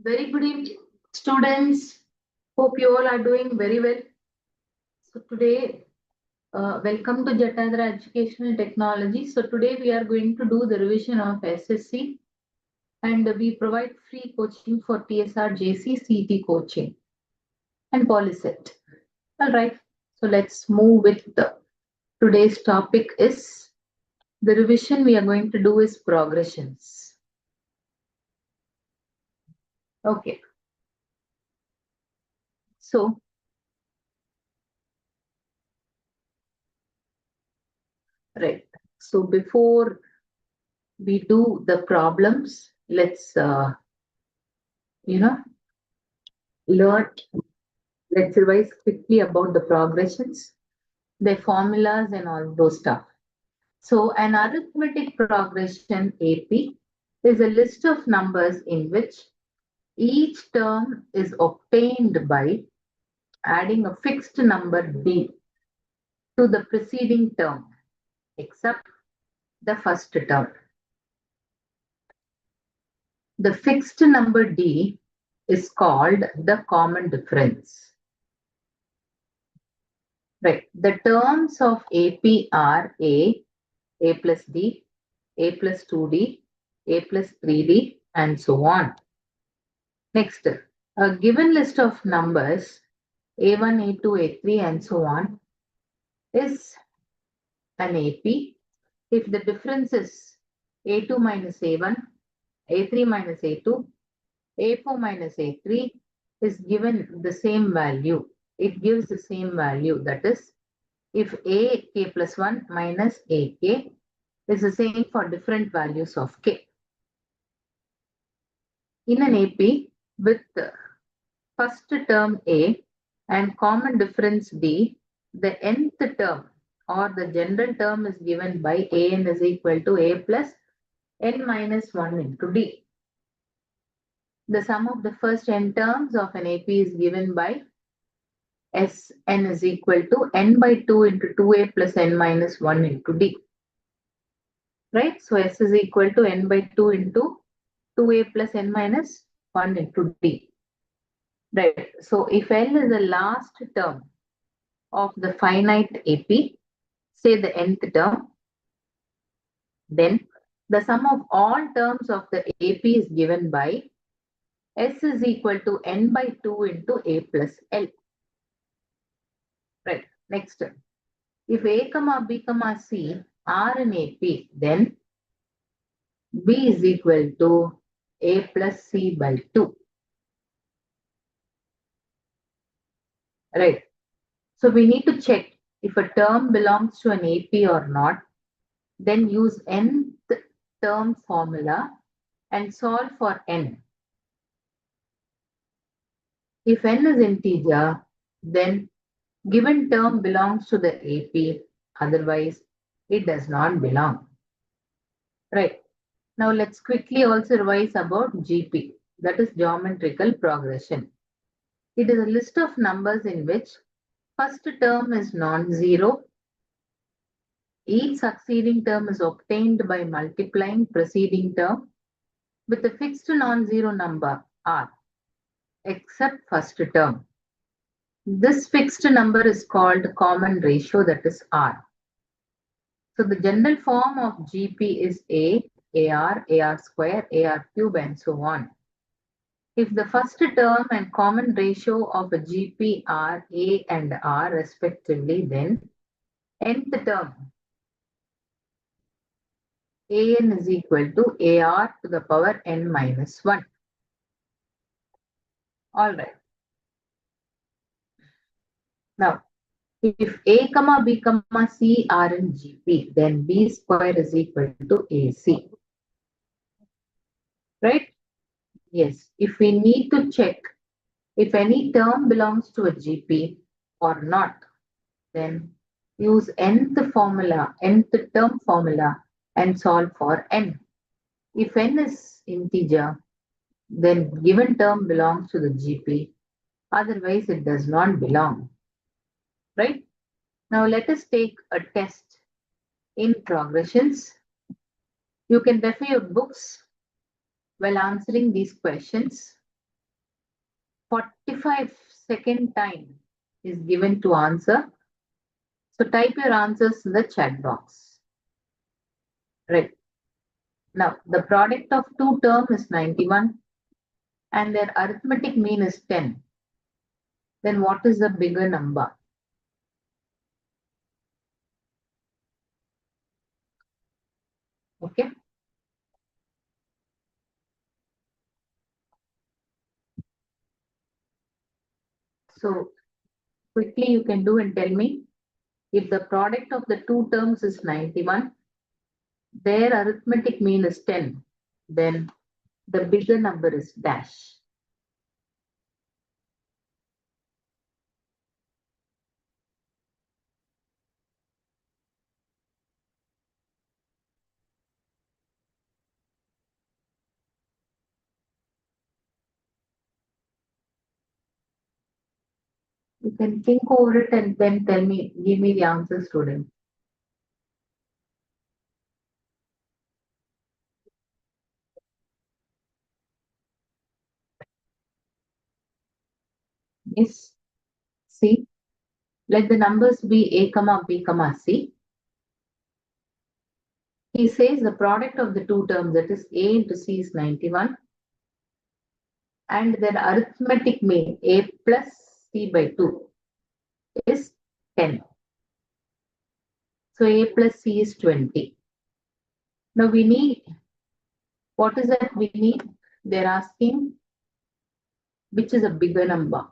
Very good evening, students. Hope you all are doing very well. So today, welcome to Jatadhara Educational Technology. So today we are going to do the revision of SSC, and we provide free coaching for TSR, JC, CT coaching and Polyset. All right. So let's move with today's topic is the revision we are going to do is progressions. Okay. So right. So before we do the problems, let's learn. Let's revise quickly about the progressions, their formulas, and all those stuff. So an arithmetic progression AP is a list of numbers in which each term is obtained by adding a fixed number D to the preceding term, except the first term. The fixed number D is called the common difference. Right. The terms of AP are A plus D, A plus 2D, A plus 3D, and so on. Next, a given list of numbers A1, A2, A3, and so on is an AP if the difference is A2 minus A1, A3 minus A2, A4 minus A3 is given the same value. It gives the same value. That is, if AK plus 1 minus AK is the same for different values of K. In an AP with first term A and common difference D, the nth term or the general term is given by An is equal to A plus n minus 1 into D. The sum of the first n terms of an AP is given by Sn is equal to n by 2 into 2A plus n minus 1 into D. Right? So S is equal to n by 2 into 2A plus n minus 1 into D. Right. So if L is the last term of the finite AP, say the nth term, then the sum of all terms of the AP is given by S is equal to n by 2 into A plus L. Right. Next, if A comma B comma C are in AP, then B is equal to A plus C by 2. Right. So we need to check if a term belongs to an AP or not. Then use nth term formula and solve for n. If n is integer, then given term belongs to the AP, otherwise it does not belong. Right. Now let's quickly also revise about GP, that is geometrical progression. It is a list of numbers in which first term is non-zero. Each succeeding term is obtained by multiplying preceding term with a fixed non-zero number R, except first term. This fixed number is called common ratio, that is R. So the general form of GP is A, AR, AR square, AR cube, and so on. If the first term and common ratio of a GP are A and R respectively, then nth term An is equal to AR to the power n minus 1. All right. Now, if A comma B comma C are in GP, then B square is equal to AC. Right? Yes. If we need to check if any term belongs to a GP or not, then use nth term formula and solve for n. If n is integer, then given term belongs to the GP, otherwise it does not belong. Right? Now let us take a test in progressions. You can refer your books while answering these questions. 45-second time is given to answer. So type your answers in the chat box. Right. Now, the product of two terms is 91 and their arithmetic mean is 10. Then what is the bigger number? Okay. So quickly you can do and tell me, if the product of the two terms is 91, their arithmetic mean is 10, then the bigger number is dash. You can think over it and then tell me, give me the answer, student. Yes. See, let the numbers be A comma B comma C. He says the product of the two terms, that is A into C, is 91. And their arithmetic mean, A plus C by 2, is 10. So A plus C is 20. Now we need, what is that we need? They're asking which is a bigger number.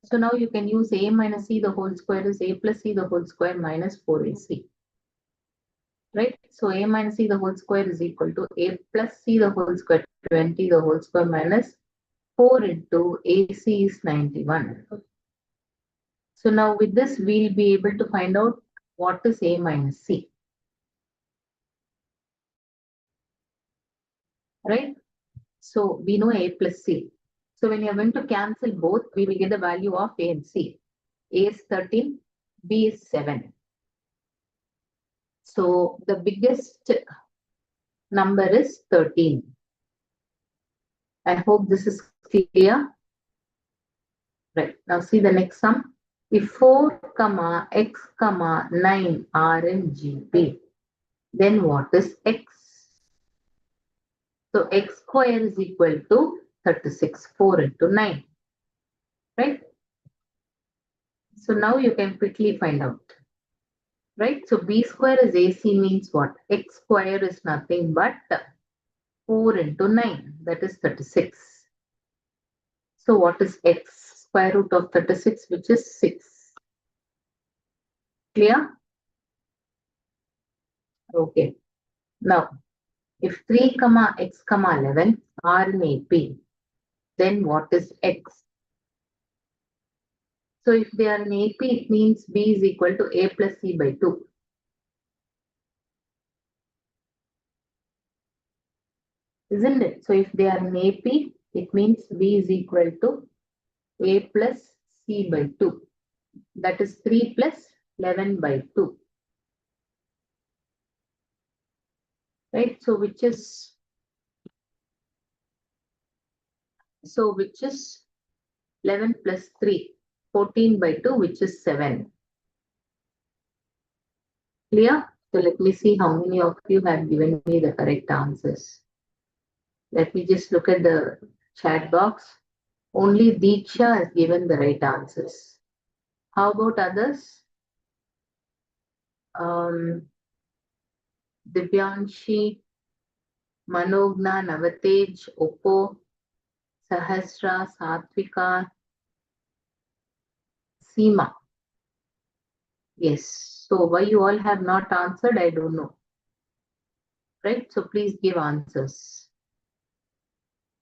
So now you can use A minus C the whole square is A plus C the whole square minus 4AC. Right? So A minus C the whole square is equal to A plus C the whole square, 20 the whole square minus 4 into AC is 91. So now with this, we'll be able to find out what is A minus C. Right? So we know A plus C. So when you're going to cancel both, we will get the value of A and C. A is 13, B is 7. So the biggest number is 13. I hope this is clear. Right. Now see the next sum. If 4, x, 9 are in GP, then what is x? So x square is equal to 36, 4 into 9. Right? So now you can quickly find out. Right? So b square is AC means what? X square is nothing but 4 into 9. That is 36. So what is x? Square root of 36, which is 6. Clear? Okay. Now, if 3, x, 11 are in AP, then what is x? So if they are in AP, it means b is equal to a plus c by 2. Isn't it? So if they are in AP, it means b is equal to a plus c by 2. That is 3 plus 11 by 2. Right? So which is 11 plus 3, 14 by 2, which is 7. Clear? So let me see how many of you have given me the correct answers. Let me just look at the chat box. Only Deeksha has given the right answers. How about others? Divyanshi, Manogna, Navatej, Oppo, Sahasra, Satvika, Seema. Yes. So why you all have not answered, I don't know. Right? So please give answers.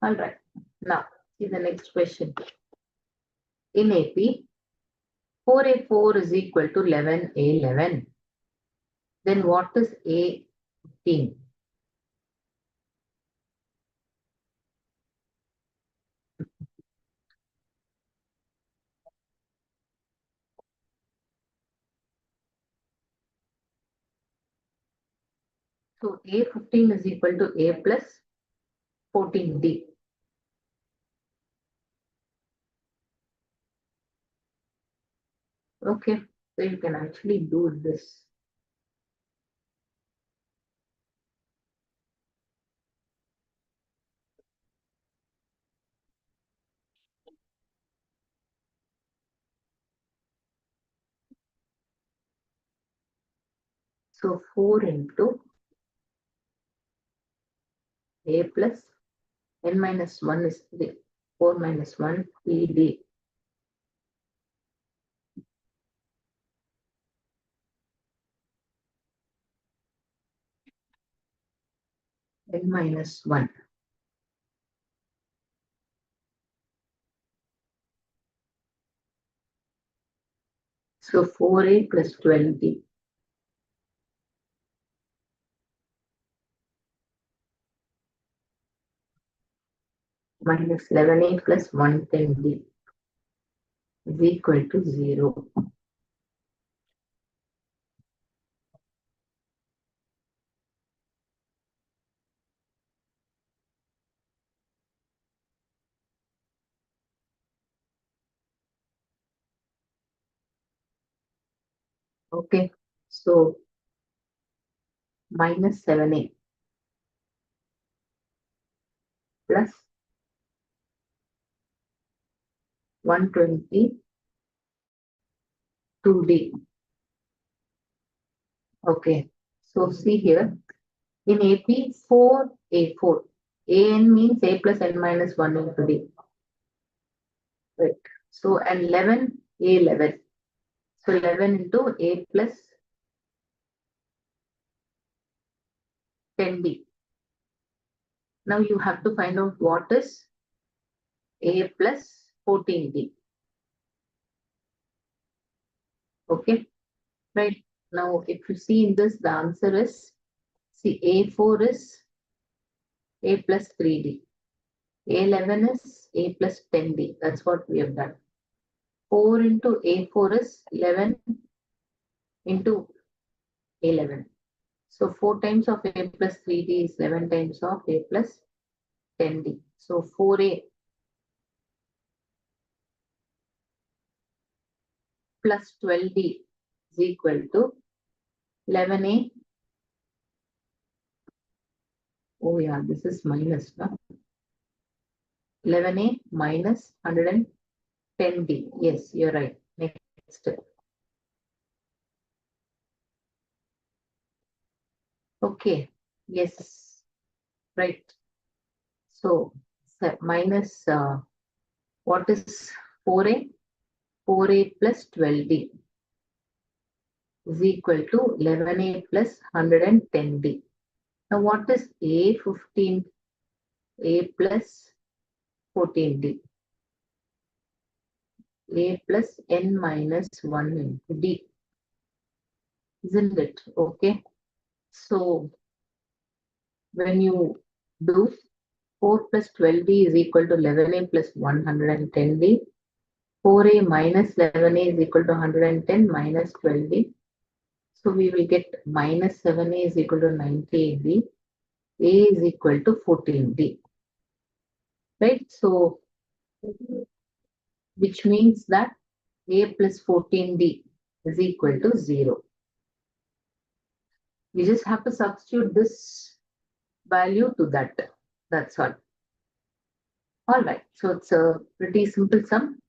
All right. Now, see the next question. In AP, 4A4 is equal to 11A11. Then what is A15? So A15 is equal to A plus 14D. Okay, so you can actually do this. So 4 into a plus n minus 1 is 3. 4 minus 1 3d. N minus 1. So 4a plus 12d minus 11a plus 110d is equal to 0. Okay, so minus 7a plus 122d. Okay, so see here in AP 4a4. An means a plus n minus 1 into d. Right. So and 11 a11. So 11 into a plus 10d. Now you have to find out what is a plus 14d. Okay, right. Now if you see in this, the answer is, see, a4 is a plus 3d. A11 is a plus 10d. That's what we have done. 4 into a4 is 11 into 11. So 4 times of a plus 3d is 11 times of a plus 10d. So 4a plus 12d is equal to 11a. Oh yeah, this is minus, no? 11a minus 110d. Yes, you're right. Next. Okay. Yes. Right. So minus what is 4a? 4a plus 12d is equal to 11a plus 110d. Now what is a15? A plus 14d. A plus n minus 1 into d. Isn't it? Okay. So when you do 4 plus 12d is equal to 11a plus 110d. 4a minus 11a is equal to 110 minus 12d. So we will get minus 7a is equal to 98d. A is equal to 14d. Right? So which means that a plus 14d is equal to 0. We just have to substitute this value to that. That's all. All right. So it's a pretty simple sum.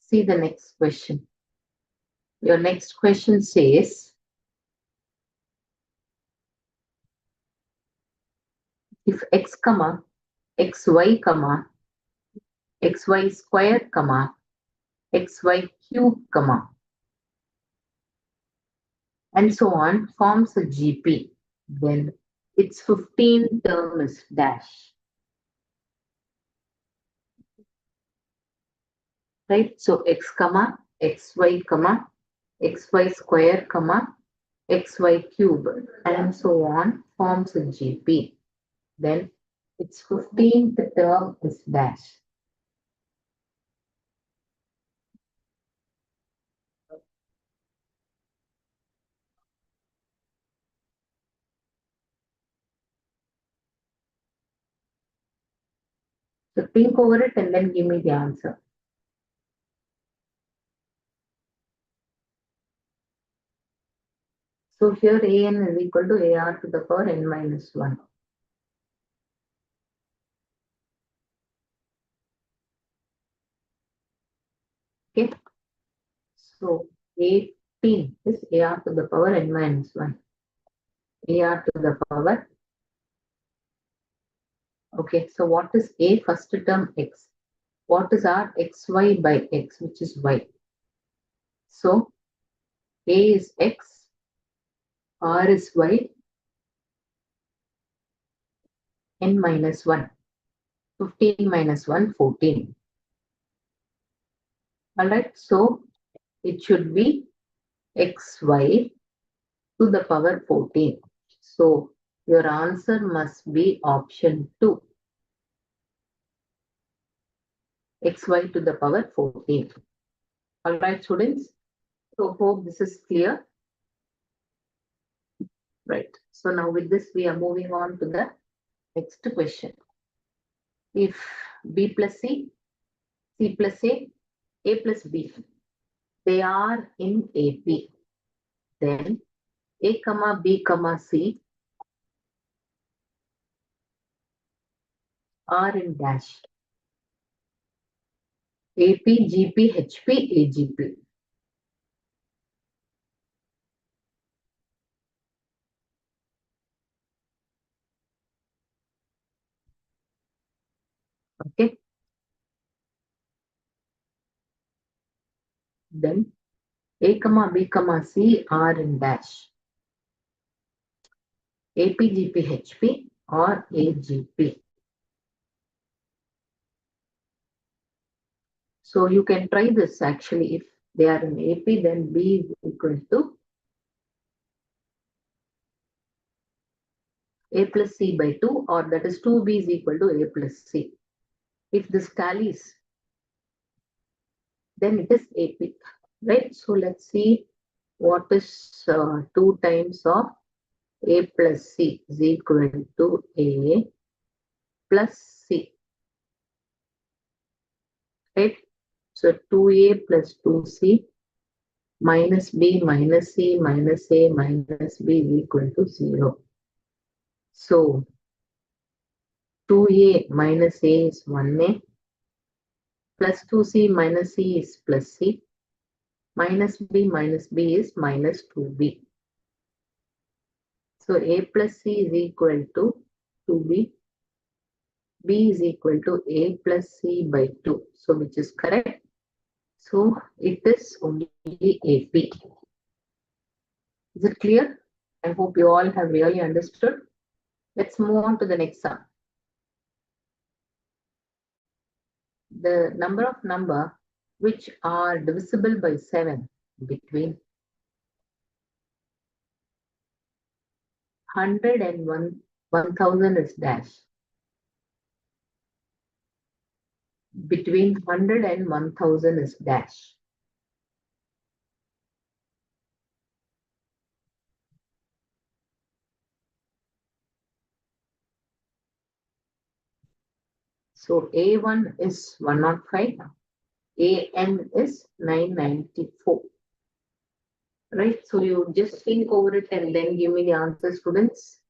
See the next question. Your next question says, if x comma xy comma xy square comma xy cube comma and so on forms a GP, then its 15 term is dash. Right? So x comma xy comma xy square comma xy cube and so on forms a GP. Then its 15th term is dash. So think over it and then give me the answer. So here an is equal to ar to the power n minus 1. Okay. So 18 is ar to the power n minus 1. Ar to the power. Okay. So what is a first term x? What is our xy by x, which is y? So a is x, r is y, n minus 1. 15 minus 1, 14. Alright, so it should be xy to the power 14. So your answer must be option 2, xy to the power 14. Alright, students. So hope this is clear. Right. So now with this, we are moving on to the next question. If b plus c plus a plus b, they are in AP, then a comma b comma c are in dash. AP, GP, HP, AGP. Okay. Then A comma B comma C are in dash. AP, GP, HP or AGP. So you can try this actually. If they are in AP, then B is equal to A plus C by 2, or that is 2B is equal to A plus C. If this tallies, then it is AP, right? So let's see what is 2 times of A plus C is equal to A plus C, right? So 2A plus 2C minus B minus C minus A minus B is equal to 0. So 2A minus A is 1A, plus 2C minus C is plus C, minus B is minus 2B. So A plus C is equal to 2B, B is equal to A plus C by 2. So which is correct. So it is only AP. Is it clear? I hope you all have really understood. Let's move on to the next sum. The number of number which are divisible by 7 between 100 and 1000 is dash. Between 100 and 1000 is dash. So A1 is 105, AN is 994. Right? So you just think over it and then give me the answer, students.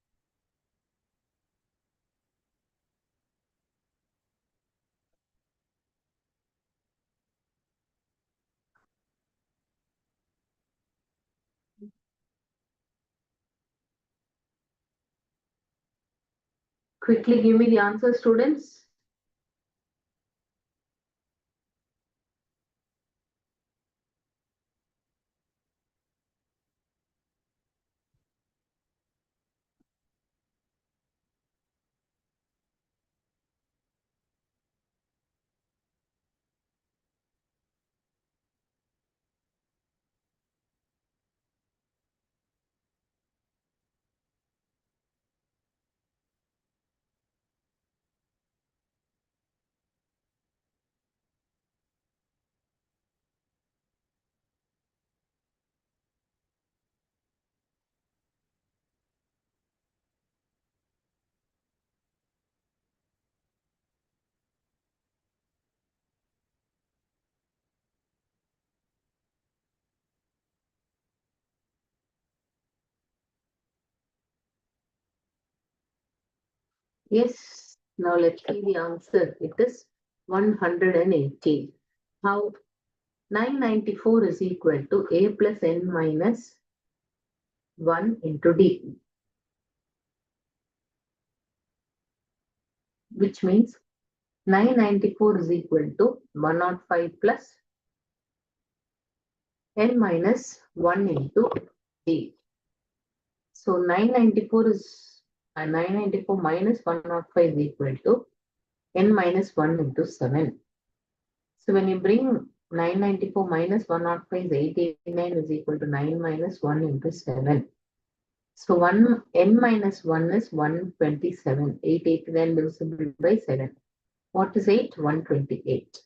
Quickly give me the answer, students. Yes. Now let's see the answer. It is 118. How 994 is equal to a plus n minus 1 into d, which means 994 is equal to 105 plus n minus 1 into d. So 994 is 994 minus 105 is equal to n minus 1 into 7. So when you bring 994 minus 105 is 889 is equal to 9 minus 1 into 7. So 1 n minus 1 is 127. 889 divisible by 7. What is 8? 128.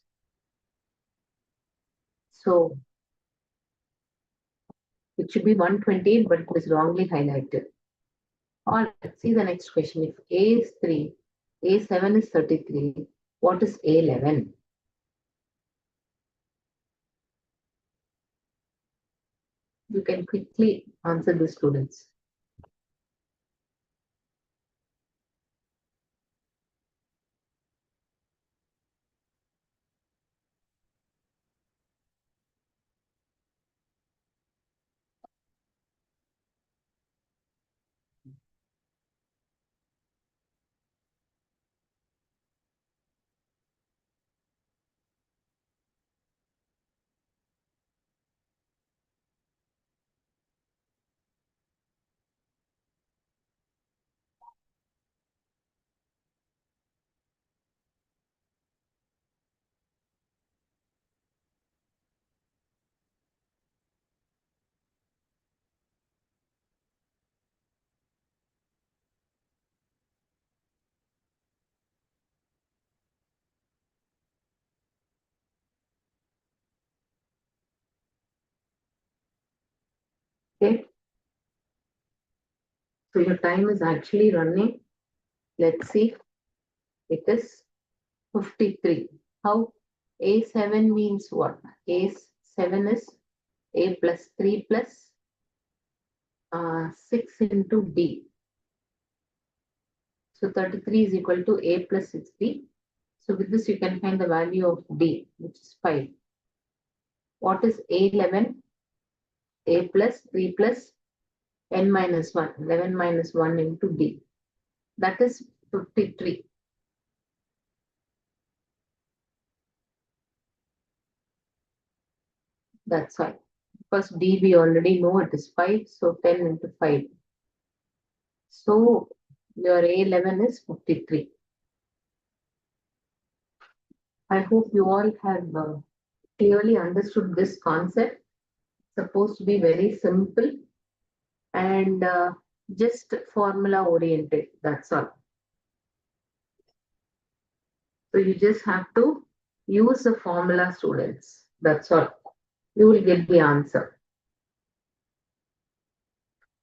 So it should be 128, but it is wrongly highlighted. All right, see the next question. If A is 3, A7 is 33, what is A11? You can quickly answer the students. Okay, so your time is actually running. Let's see. It is 53. How? A7 means what? A7 is A plus 3 plus 6 into D. So 33 is equal to A plus 60. So with this you can find the value of D, which is 5. What is A11? A plus 3 plus n minus 1. 11 minus 1 into D. That is 53. That's why. First D we already know it is 5. So 10 into 5. So your A11 is 53. I hope you all have clearly understood this concept. It's supposed to be very simple and just formula oriented. That's all. So you just have to use the formula, students. That's all. You will get the answer.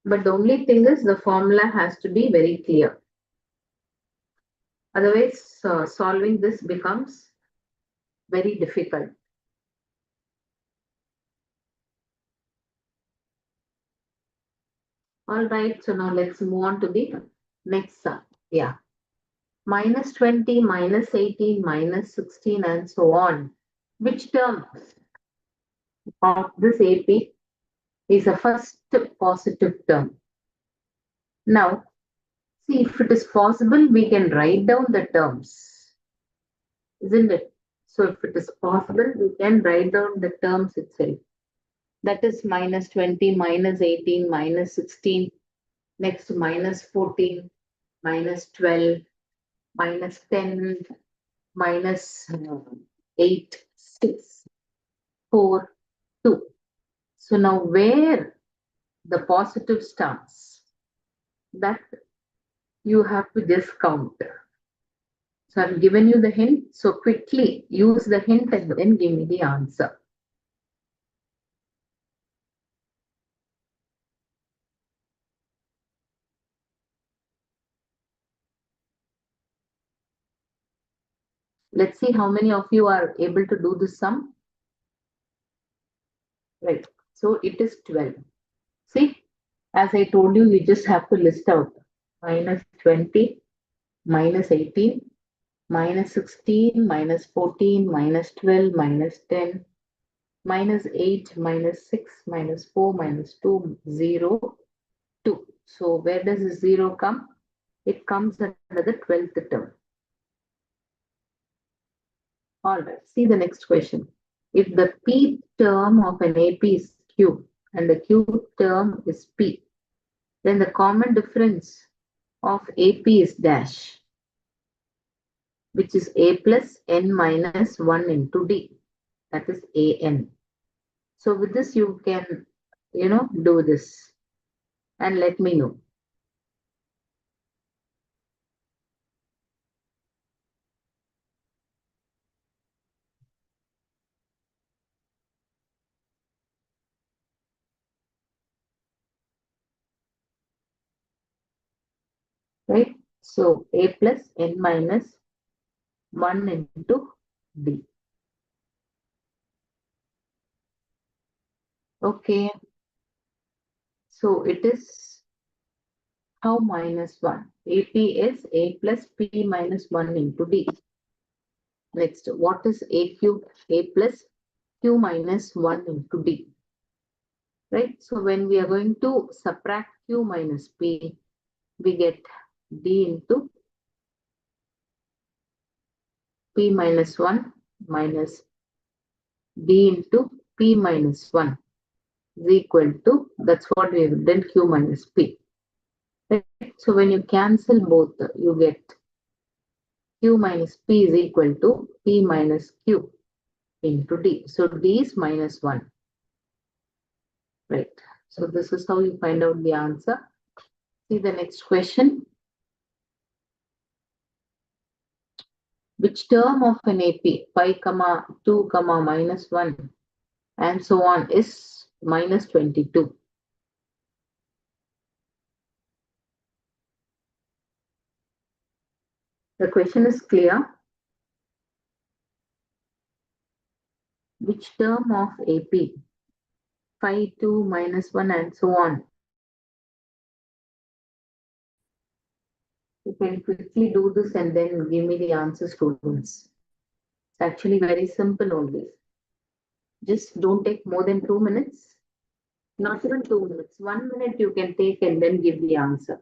But the only thing is the formula has to be very clear. Otherwise, solving this becomes very difficult. All right, so now let's move on to the next sum. Yeah. Minus 20, minus 18, minus 16, and so on. Which term of this AP is a first positive term? Now, see if it is possible, we can write down the terms, isn't it? So if it is possible, we can write down the terms itself. That is minus 20, minus 18, minus 16, next minus 14, minus 12, minus 10, minus 8, 6, 4, 2. So now where the positive starts, that you have to just count. So I've given you the hint. So quickly use the hint and then give me the answer. Let's see how many of you are able to do the sum. Right. So it is 12. See, as I told you, you just have to list out minus 20, minus 18, minus 16, minus 14, minus 12, minus 10, minus 8, minus 6, minus 4, minus 2, 0, 2. So where does the 0 come? It comes under the 12th term. All right, see the next question. If the p term of an AP is q and the q term is p, then the common difference of AP is dash, which is a plus n minus 1 into d. That is an. So with this you can, do this and let me know. Right? So a plus n minus 1 into d. Okay. So it is how minus 1? AP is a plus p minus 1 into d. Next, what is a cube? A plus q minus 1 into d. Right? So when we are going to subtract q minus p, we get d into p minus 1 minus d into p minus 1 is equal to, that's what we have done, q minus p. Right? So when you cancel both, you get q minus p is equal to p minus q into d. So d is minus 1. Right. So this is how you find out the answer. See the next question. Which term of an AP 5, 2, minus 1 and so on is minus 22? The question is clear. Which term of AP 5, 2, minus 1 and so on? You can quickly do this and then give me the answer, students. It's actually very simple only. Just don't take more than 2 minutes. Not even 2 minutes. 1 minute you can take and then give the answer.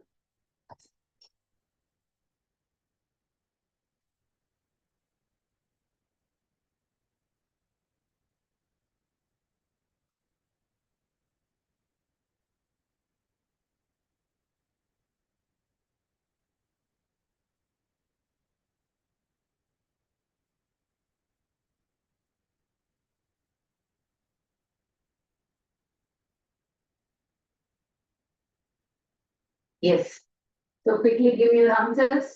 Yes. So quickly give me your answers.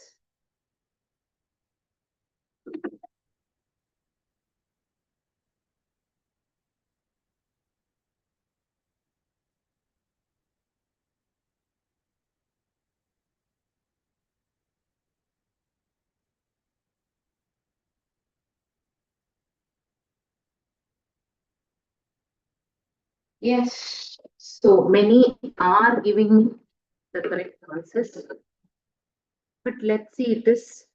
Yes. So many are giving me the correct answers. But let's see, it is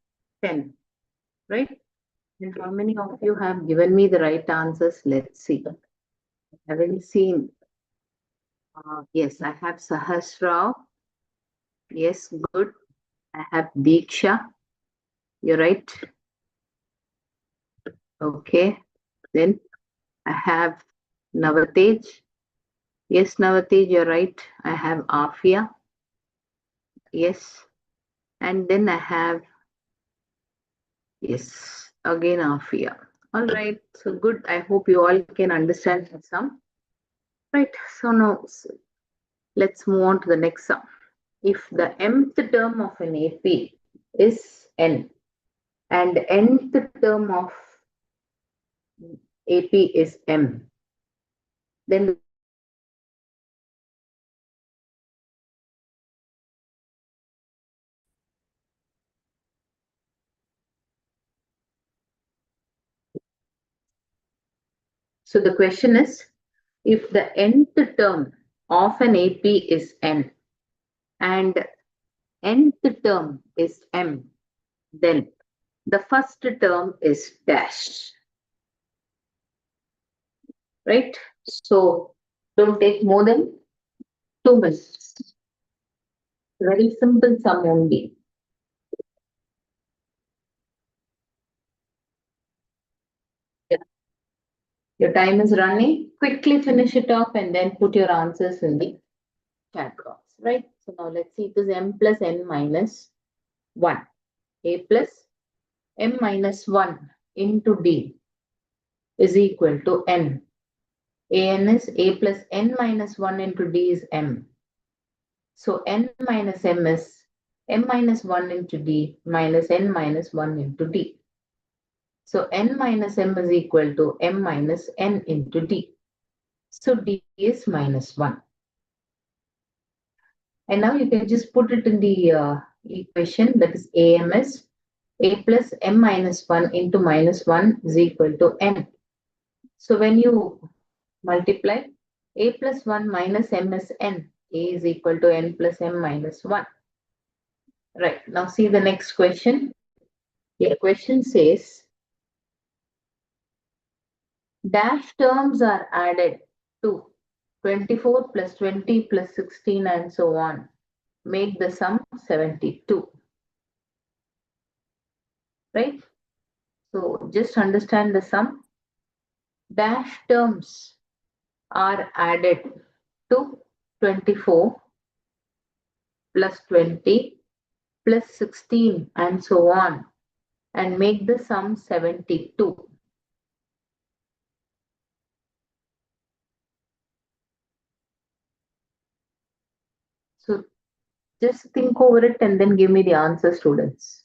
10, right? And how many of you have given me the right answers? Let's see. I haven't seen. Yes, I have Sahasrao. Yes, good. I have Diksha. You're right. Okay. Then I have Navatej. Yes, Navatej, you're right. I have Afia. Yes. And then I have, yes, again Afia. All right. So good. I hope you all can understand some. Right. So now let's move on to the next sum. If the mth term of an AP is n and nth term of AP is m, then so the question is, if the nth term of an AP is n and nth term is m, then the first term is dash, right? So don't take more than 2 minutes. Very simple sum only. Yeah. Your time is running. Quickly finish it off and then put your answers in the chat box, right? So now let's see. It is m plus n minus 1. A plus m minus 1 into d is equal to n. An is a plus n minus 1 into d is m. So n minus m is m minus 1 into d minus n minus 1 into d. So n minus m is equal to m minus n into d. So d is minus 1. And now you can just put it in the equation, that is am is a plus m minus 1 into minus 1 is equal to n. So when you multiply, a plus 1 minus m is n. A is equal to n plus m minus 1. Right. Now see the next question. The question says, dash terms are added to 24 plus 20 plus 16 and so on. Make the sum 72. Right? So just understand the sum. Dash terms are added to 24 plus 20 plus 16 and so on and make the sum 72. So just think over it and then give me the answer, students.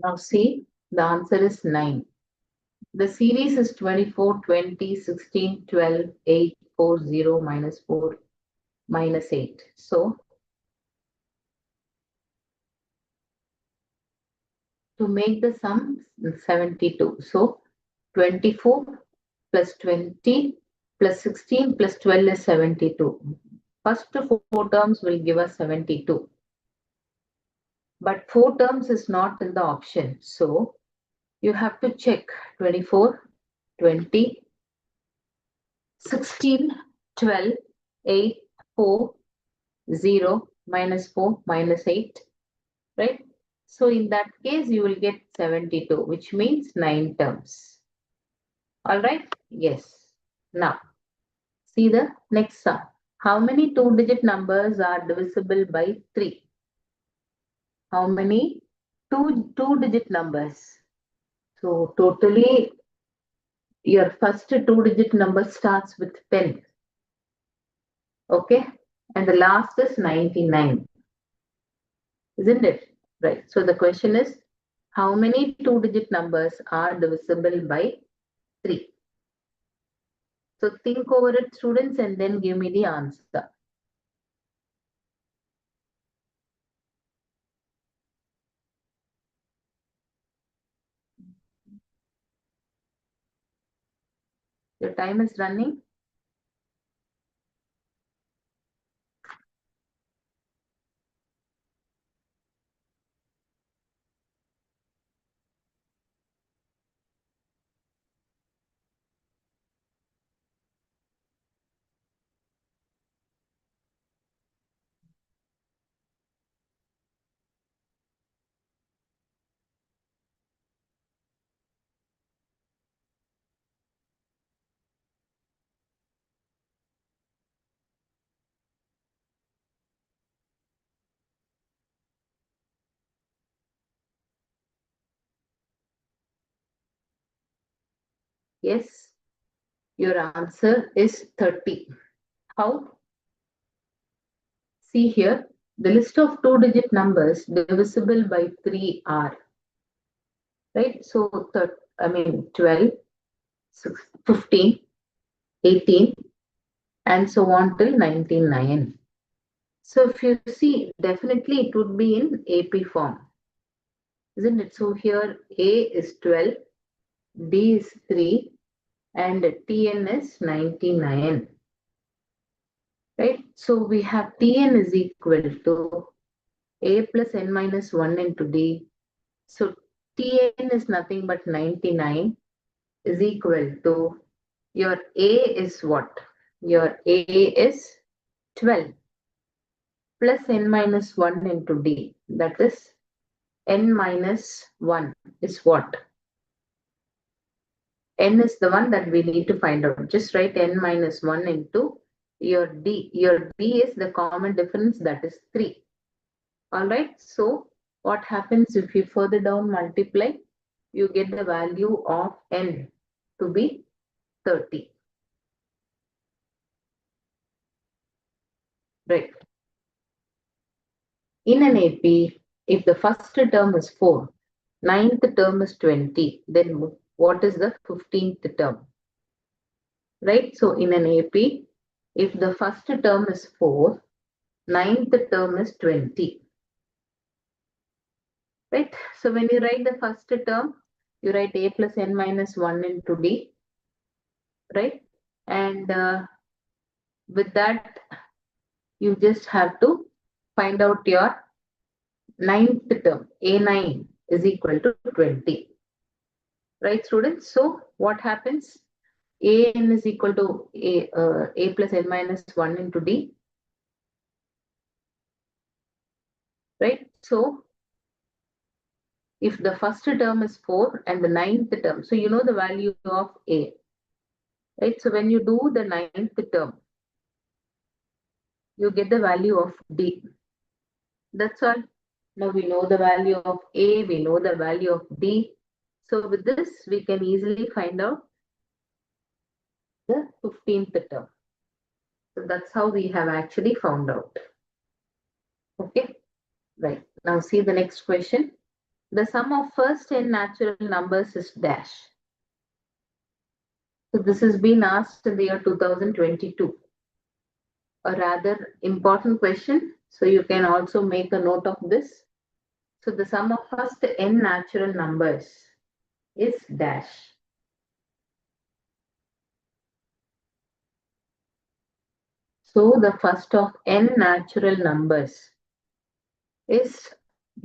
Now see, the answer is 9. The series is 24, 20, 16, 12, 8, 4, 0, minus 4, minus 8. So to make the sum 72. So 24 plus 20 plus 16 plus 12 is 72. First four terms will give us 72. But 4 terms is not in the option. So you have to check 24, 20, 16, 12, 8, 4, 0, minus 4, minus 8, right? So in that case, you will get 72, which means 9 terms. All right? Yes. Now, see the next sum. How many two-digit numbers are divisible by 3? How many two-digit numbers? So totally, your first two-digit number starts with 10. Okay? And the last is 99. Isn't it? Right. So the question is, how many two-digit numbers are divisible by 3? So think over it, students, and then give me the answer. Your time is running. Yes, your answer is 30. How? See here, the list of two-digit numbers divisible by 3 are, right? So, 12, 15, 18, and so on till 99. So if you see, definitely it would be in AP form, isn't it? So here A is 12, D is 3, and Tn is 99. Right? So we have Tn is equal to A plus n minus 1 into D. So Tn is nothing but 99 is equal to your A is what? Your A is 12 plus n minus 1 into D. That is n minus 1 is what? N is the one that we need to find out. Just write n minus 1 into your D. Your D is the common difference, that is 3. All right. So what happens if you further down multiply? You get the value of n to be 30. Right. In an AP, if the first term is 4, ninth term is 20, then what is the 15th term? Right? So in an AP, if the first term is 4, ninth term is 20. Right? So when you write the first term, you write A plus n minus 1 into D. Right? And with that, you just have to find out your ninth term. A9 is equal to 20. Right, students? So what happens? An is equal to A plus n minus 1 into D. Right? So if the first term is 4 and the ninth term, so you know the value of A. Right? So when you do the ninth term, you get the value of D. That's all. Now we know the value of A, we know the value of D. So with this, we can easily find out the 15th term. So that's how we have actually found out. Okay, right. Now see the next question. The sum of first n natural numbers is dash. So this has been asked in the year 2022. A rather important question. So you can also make a note of this. So the sum of first n natural numbers is dash. So the first of n natural numbers is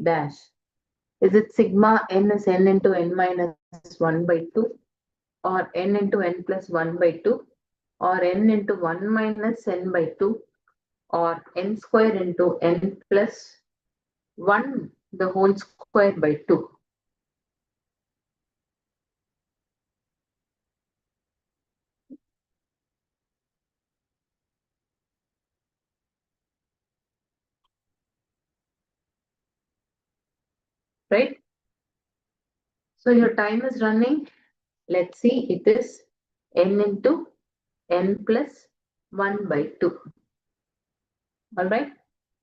dash. Is it sigma n is n into n minus 1 by 2, or n into n plus 1 by 2, or n into 1 minus n by 2, or n square into n plus 1 the whole square by 2? Right? So your time is running. Let's see, it is n into n plus 1 by 2. All right?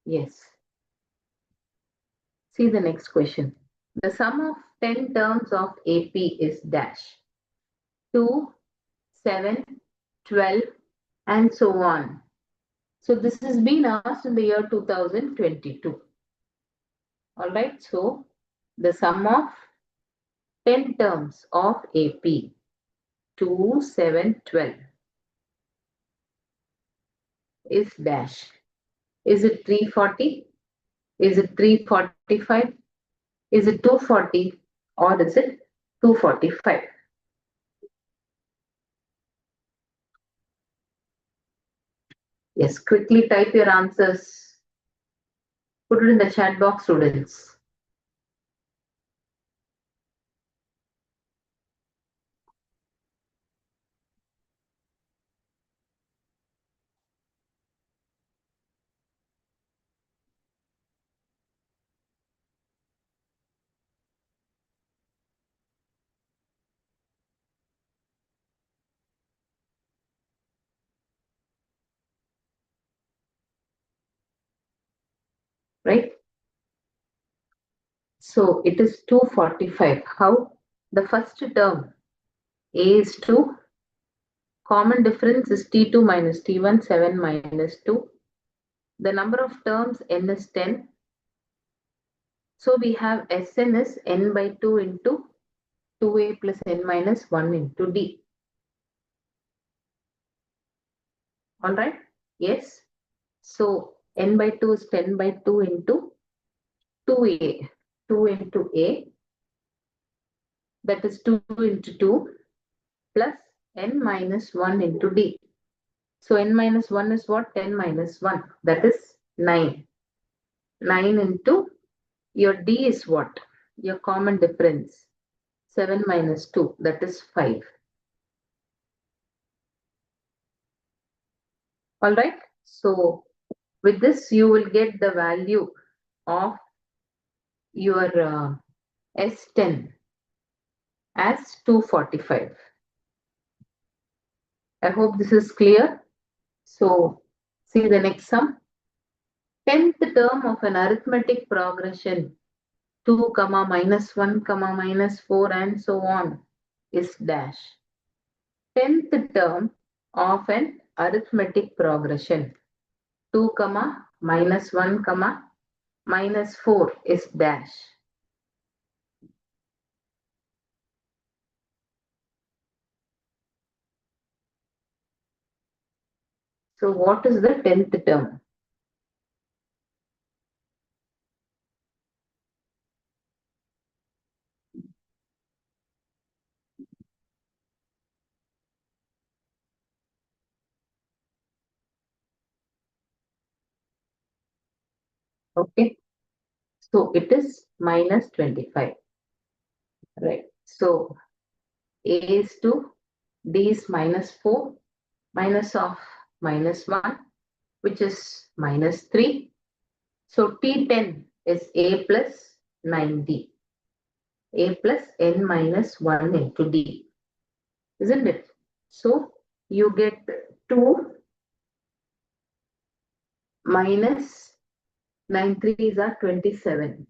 Yes. See the next question. The sum of 10 terms of AP is dash. 2, 7, 12, and so on. So this has been asked in the year 2022. All right. So the sum of 10 terms of AP, 2, 7, 12 is dash. Is it 340? Is it 345? Is it 240? Or is it 245? Yes, quickly type your answers. Put it in the chat box, students. Right? So it is 245. How? The first term, A is 2. Common difference is T2 minus T1, 7 minus 2. The number of terms n is 10. So we have Sn is n by 2 into 2a plus n minus 1 into d. All right? Yes. So n by 2 is 10 by 2 into 2a. 2 into a, that is 2 into 2 plus n minus 1 into d. So n minus 1 is what? 10 minus 1. That is 9. 9 into your d is what? Your common difference. 7 minus 2. That is 5. All right. So with this, you will get the value of your S10 as 245. I hope this is clear. So see the next sum. 10th term of an arithmetic progression 2 comma minus 1 comma minus 4 and so on is dash. 10th term of an arithmetic progression 2 comma minus 1 comma minus 4 is dash. So what is the 10th term? Okay. So it is minus 25. Right. So A is 2, D is minus 4, minus of minus 1, which is minus 3. So T10 is A plus 9D. A plus N minus 1 into D. Isn't it? So you get 2 minus 9 threes are 27.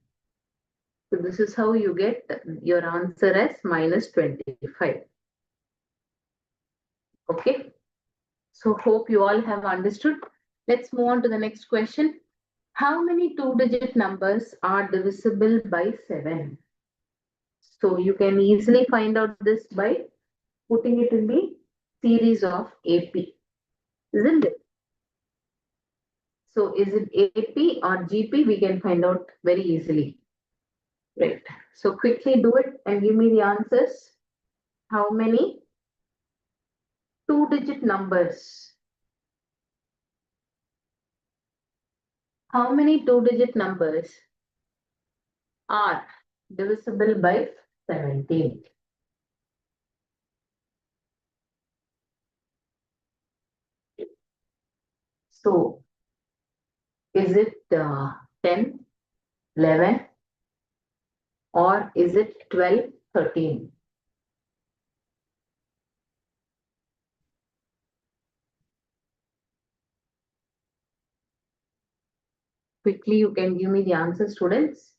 So this is how you get your answer as minus 25. Okay. So hope you all have understood. Let's move on to the next question. How many two-digit numbers are divisible by 7? So you can easily find out this by putting it in the series of AP, isn't it? So is it AP or GP? We can find out very easily. Right. So quickly do it and give me the answers. How many two-digit numbers? How many two-digit numbers are divisible by 17? So is it 10, 11, or is it 12, 13? Quickly, you can give me the answer, students.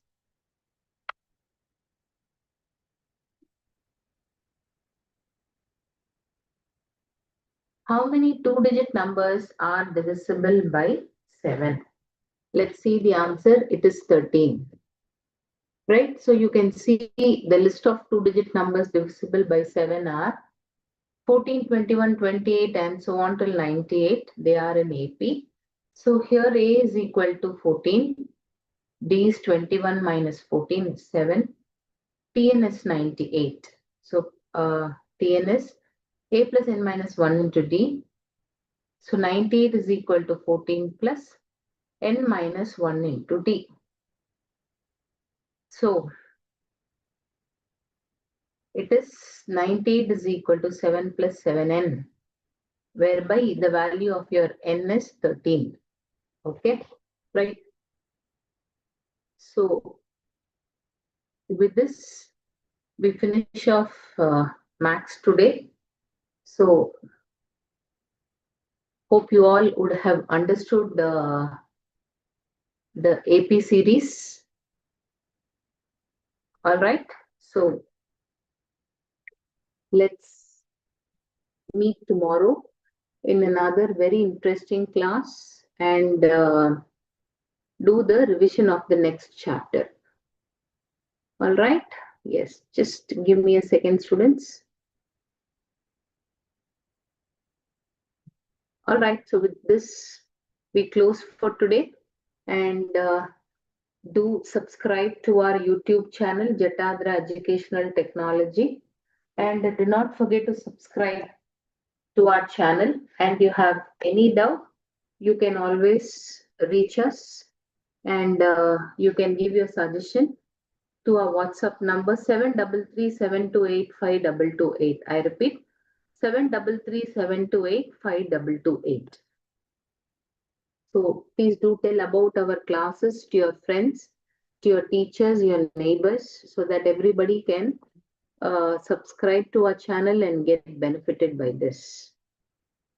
How many two-digit numbers are divisible by 7? Let's see the answer. It is 13. Right? So you can see the list of two-digit numbers divisible by 7 are 14, 21, 28, and so on till 98. They are in AP. So here A is equal to 14. D is 21 minus 14 is 7. Tn is 98. So Tn is A plus n minus 1 into D. So 98 is equal to 14 plus n minus 1 into D. So it is 98 is equal to 7 plus 7n, whereby the value of your n is 13. Okay, right? So with this, we finish off maths today. So hope you all would have understood the AP series. All right. So let's meet tomorrow in another very interesting class and do the revision of the next chapter. All right. Yes, just give me a second, students. All right, so with this, we close for today. And do subscribe to our YouTube channel, Jatadhara Educational Technology. And do not forget to subscribe to our channel. And you have any doubt, you can always reach us, and you can give your suggestion to our WhatsApp number 733 728 5228. I repeat, 733 728 5228. So please do tell about our classes to your friends, to your teachers, your neighbors, so that everybody can subscribe to our channel and get benefited by this.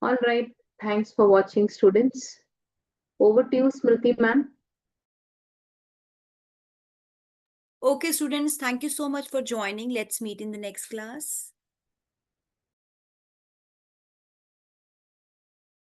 All right. Thanks for watching, students. Over to you, Smriti ma'am. Okay, students, thank you so much for joining. Let's meet in the next class.